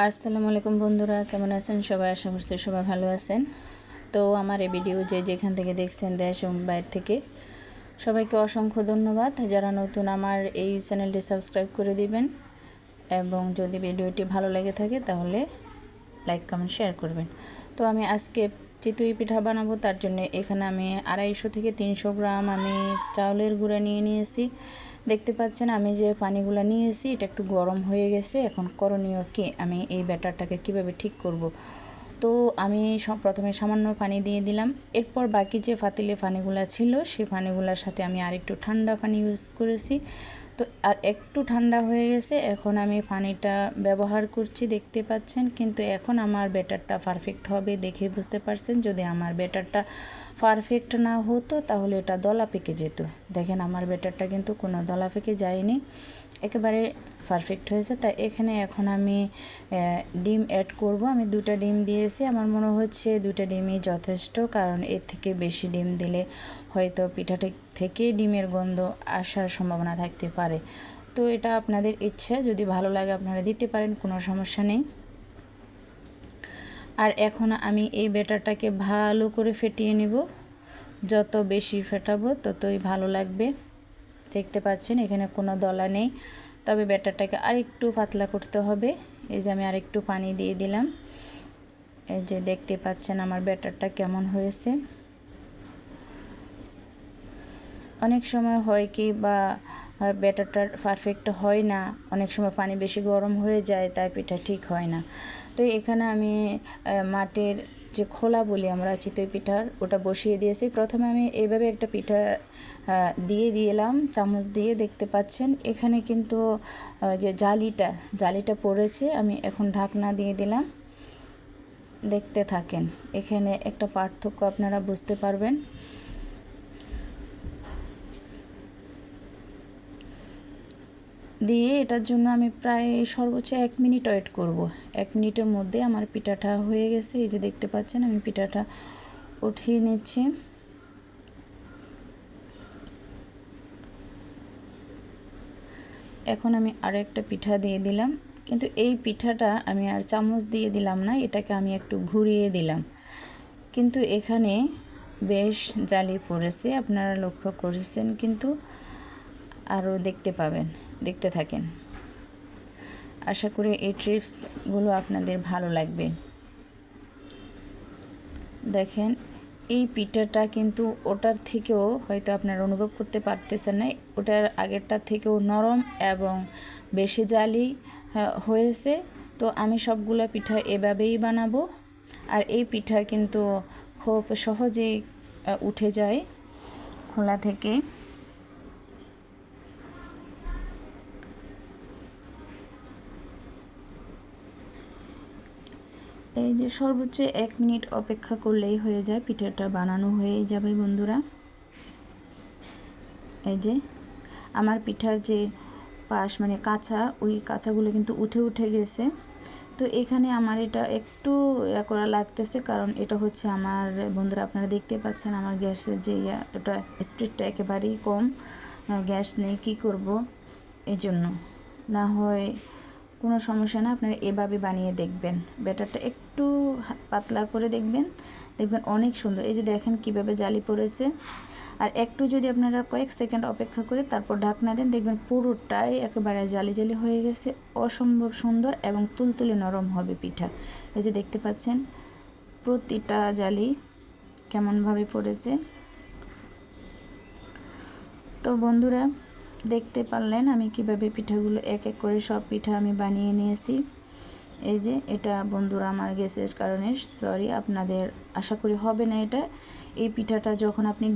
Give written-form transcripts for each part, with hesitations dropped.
আসসালামু আলাইকুম বন্ধুরা, কেমন আছেন সবাই? আশা করছি সবাই ভালো আছেন। তো আমার এই ভিডিও যেখান থেকে দেখছেন, দেশ এবং বাইরে থেকে, সবাইকে অসংখ্য ধন্যবাদ। যারা নতুন আমার এই চ্যানেলটি সাবস্ক্রাইব করে দিবেন এবং যদি ভিডিওটি ভালো লেগে থাকে তাহলে লাইক কমেন্ট শেয়ার করবেন। তো আমি আজকে চিতই পিঠা বানাবো, তার জন্য এখানে আমি 250 থেকে 300 গ্রাম আমি চাউলের গুঁড়া নিয়ে নিয়েছি। দেখতে পাচ্ছেন আমি যে পানিগুলো নিয়েছি এটা একটু গরম হয়ে গেছে। এখন করণীয় কি, আমি এই ব্যাটারটাকে কিভাবে ঠিক করব। তো আমি প্রথমে সামান্য পানি দিয়ে দিলাম। এরপর বাকি যে পাতিলে পানিগুলো ছিল সেই পানিগুলোর সাথে আমি আরেকটু ঠান্ডা পানি ইউজ করেছি। তো আর একটু ঠান্ডা হয়ে গেছে, এখন আমি পানিটা ব্যবহার করছি, দেখতে পাচ্ছেন। কিন্তু এখন আমার ব্যাটারটা পারফেক্ট হবে দেখে বুঝতে পারছেন। যদি আমার ব্যাটারটা পারফেক্ট না হতো তাহলে এটা দলা পেকে যেত। দেখেন আমার ব্যাটারটা কিন্তু কোনো দলা পেকে যায়নি, একেবারে পারফেক্ট হয়েছে। তাই এখানে এখন আমি ডিম অ্যাড করব। আমি 2টা ডিম দিয়েছি, আমার মনে হচ্ছে 2টা ডিমই যথেষ্ট, কারণ এর থেকে বেশি ডিম দিলে হয়তো পিঠাটা থেকে ডিমের গন্ধ আসার সম্ভাবনা থাকতে পারে। তো এটা আপনাদের ইচ্ছা, যদি ভালো লাগে আপনারা দিতে পারেন, কোনো সমস্যা নেই। আর এখন আমি এই ব্যাটারটাকে ভালো করে ফেটিয়ে নেব। যত বেশি ফেটাবো ততই ভালো লাগবে। দেখতে পাচ্ছেন এখানে কোনো দলা নেই, তবে ব্যাটারটাকে আরেকটু পাতলা করতে হবে। এই যে আমি আরেকটু পানি দিয়ে দিলাম। এই যে দেখতে পাচ্ছেন আমার ব্যাটারটা কেমন হয়েছে। অনেক সময় হয় কি বা ব্যাটারটা পারফেক্ট হয় না, অনেক সময় পানি বেশি গরম হয়ে যায়, তাই পিঠা ঠিক হয় না। তো এখানে আমি মাটির যে খোলা বলি আমরা চিতই পিঠার, ওটা বসিয়ে দিয়েছি। প্রথমে আমি এইভাবে একটা পিঠা দিয়ে দিলাম চামচ দিয়ে, দেখতে পাচ্ছেন এখানে কিন্তু যে জালিটা পড়েছে। আমি এখন ঢাকনা দিয়ে দিলাম, দেখতে থাকেন। এখানে একটা পার্থক্য আপনারা বুঝতে পারবেন। দিয়ে এটার জন্য আমি প্রায় সর্বোচ্চ 1 মিনিট ওয়েট করব। 1 মিনিটের মধ্যে আমার পিঠাটা হয়ে গেছে। এই যে দেখতে পাচ্ছেন আমি পিঠাটা উঠিয়ে নিচ্ছি। এখন আমি আরও একটা পিঠা দিয়ে দিলাম, কিন্তু এই পিঠাটা আমি আর চামচ দিয়ে দিলাম না, এটাকে আমি একটু ঘুরিয়ে দিলাম। কিন্তু এখানে বেশ জালি পড়েছে, আপনারা লক্ষ্য করেছেন, কিন্তু আরও দেখতে পাবেন, দেখতে থাকেন। আশা করি এই টিপসগুলো আপনাদের ভালো লাগবে। দেখেন এই পিঠাটা কিন্তু ওটার থেকেও হয়তো আপনারা অনুভব করতে পারতেছেন না, ওটার আগেরটার থেকেও নরম এবং বেশি জালি হয়েছে। তো আমি সবগুলো পিঠা এভাবেই বানাবো। আর এই পিঠা কিন্তু খুব সহজেই উঠে যায় খোলা থেকে। এই যে সর্বোচ্চ 1 মিনিট অপেক্ষা করলেই হয়ে যায়, পিঠাটা বানানো হয়ে যাবে বন্ধুরা। এই যে আমার পিঠার যে পাশ মানে কাঁচা, ওই কাঁচাগুলো কিন্তু উঠে গেছে। তো এখানে আমার এটা একটু করা লাগতেছে, কারণ এটা হচ্ছে আমার বন্ধুরা, আপনারা দেখতে পাচ্ছেন আমার গ্যাসের যে এটা স্পিডটা একেবারেই কম, গ্যাস নেই, কি করব, এই জন্য। না হয় কোনো সমস্যা না, আপনারা এভাবে বানিয়ে দেখবেন। ব্যাটারটা একটু পাতলা করে দেখবেন অনেক সুন্দর। এই যে দেখেন কিভাবে জালি পড়েছে। আর একটু যদি আপনারা কয়েক সেকেন্ড অপেক্ষা করে তারপর ঢাকনা দেন, দেখবেন পুরোটাই একেবারে জালি হয়ে গেছে, অসম্ভব সুন্দর এবং তুলতুলে নরম হবে পিঠা। এই যে দেখতে পাচ্ছেন প্রতিটা জালি কেমনভাবে পড়েছে। তো বন্ধুরা দেখতে পারলেন আমি কিভাবে পিঠাগুলো এক এক করে সব পিঠা আমি বানিয়ে নিয়েছি। এই যে এটা বন্ধুরা আমার গ্যাসের কারণে, সরি, আপনাদের আশা করি হবে না এটা। এই পিঠাটা যখন আপনি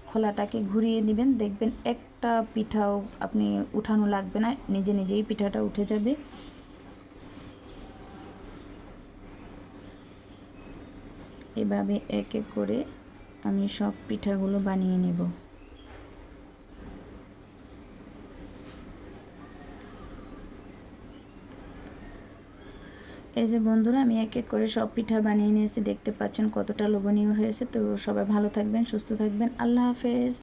খোলাটাকে ঘুরিয়ে দিবেন, দেখবেন একটা পিঠাও আপনি উঠানো লাগবে না, নিজেই পিঠাটা উঠে যাবে। এভাবে এক এক করে আমি সব পিঠাগুলো বানিয়ে নেব। এই যে বন্ধুরা আমি এক এক করে সব পিঠা বানিয়ে নিয়েছি, দেখতে পাচ্ছেন কতটা লোভনীয় হয়েছে। তো সবাই ভালো থাকবেন, সুস্থ থাকবেন, আল্লাহ হাফেজ।